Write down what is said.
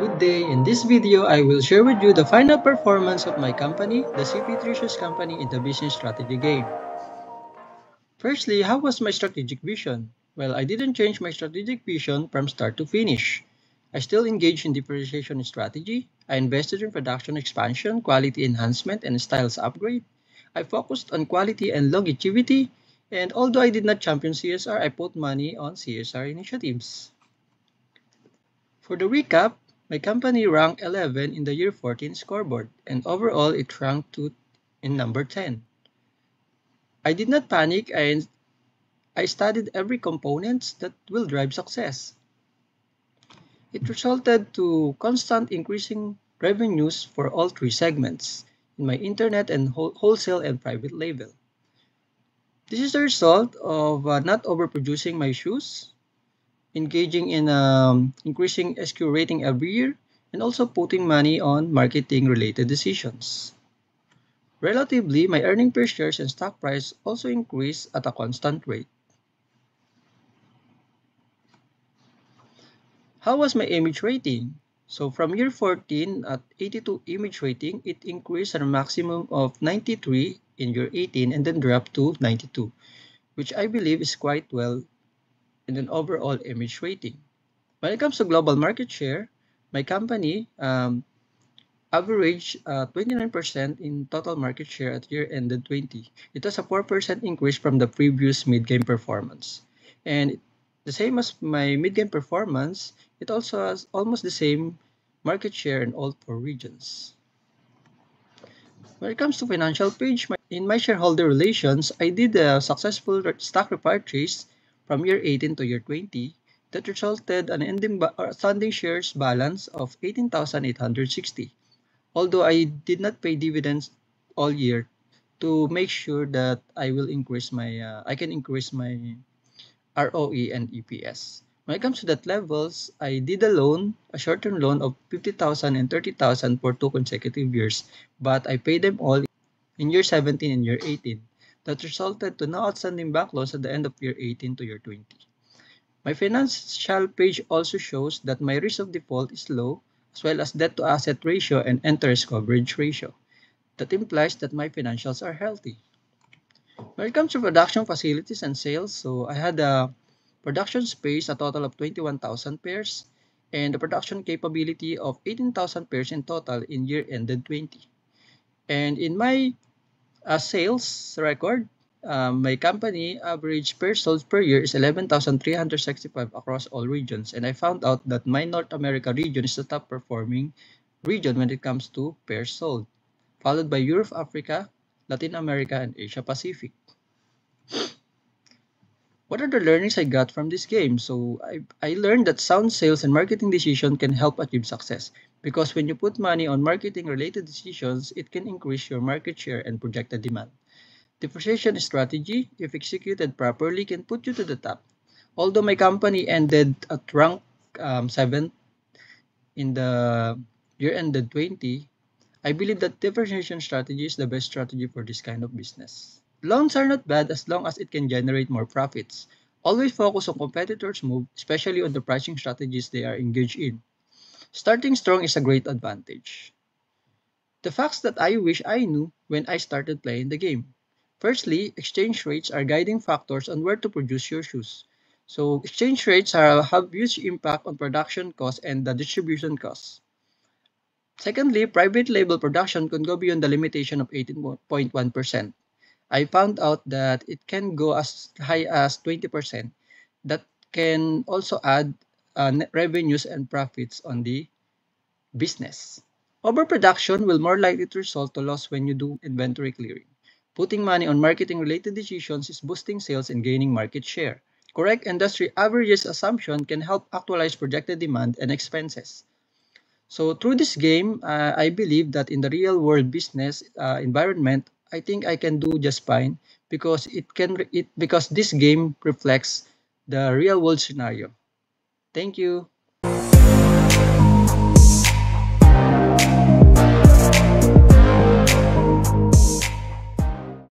Good day. In this video, I will share with you the final performance of my company, the CP Treasures Company, in the business strategy game. Firstly, how was my strategic vision? Well, I didn't change my strategic vision from start to finish. I still engaged in differentiation strategy. I invested in production expansion, quality enhancement, and styles upgrade. I focused on quality and longevity. And although I did not champion CSR, I put money on CSR initiatives. For the recap, my company ranked 11 in the year 14 scoreboard, and overall it ranked in number 10. I did not panic, and I studied every component that will drive success. It resulted to constant increasing revenues for all three segments, in my internet and wholesale and private label. This is the result of not overproducing my shoes, engaging in increasing SQ rating every year, and also putting money on marketing-related decisions. Relatively, my earning per shares and stock price also increased at a constant rate. How was my image rating? So from year 14 at 82 image rating, it increased at a maximum of 93 in year 18 and then dropped to 92, which I believe is quite well in an overall image rating. When it comes to global market share, my company averaged 29% in total market share at year ended 20. It was a 4% increase from the previous mid-game performance. And the same as my mid-game performance, it also has almost the same market share in all four regions. When it comes to financial page, in my shareholder relations, I did a successful stock repurchase from year 18 to year 20 that resulted in an outstanding shares balance of 18,860. Although I did not pay dividends all year to make sure that I can increase my ROE and EPS. When it comes to that levels, I did a short-term loan of 50,000 and 30,000 for 2 consecutive years, but I paid them all in year 17 and year 18. That resulted to no outstanding bank loans at the end of year 18 to year 20. My financial page also shows that my risk of default is low, as well as debt to asset ratio and interest coverage ratio. That implies that my financials are healthy. When it comes to production facilities and sales, so I had a production space a total of 21,000 pairs and a production capability of 18,000 pairs in total in year ended 20. And in my sales record, my company average pairs sold per year is 11,365 across all regions. And I found out that my North America region is the top performing region when it comes to pairs sold, followed by Europe, Africa, Latin America, and Asia Pacific. What are the learnings I got from this game? So I learned that sound sales and marketing decision can help achieve success because when you put money on marketing related decisions, it can increase your market share and projected demand. Differentiation strategy, if executed properly, can put you to the top. Although my company ended at rank 7 in the year ended 20, I believe that differentiation strategy is the best strategy for this kind of business. Loans are not bad as long as it can generate more profits. Always focus on competitors' move, especially on the pricing strategies they are engaged in. Starting strong is a great advantage. The facts that I wish I knew when I started playing the game. Firstly, exchange rates are guiding factors on where to produce your shoes. So exchange rates have huge impact on production costs and the distribution costs. Secondly, private label production can go beyond the limitation of 18.1%. I found out that it can go as high as 20%. That can also add net revenues and profits on the business. Overproduction will more likely to result to loss when you do inventory clearing. Putting money on marketing-related decisions is boosting sales and gaining market share. Correct industry averages assumption can help actualize projected demand and expenses. So through this game, I believe that in the real world business environment, I think I can do just fine because because this game reflects the real world scenario. Thank you.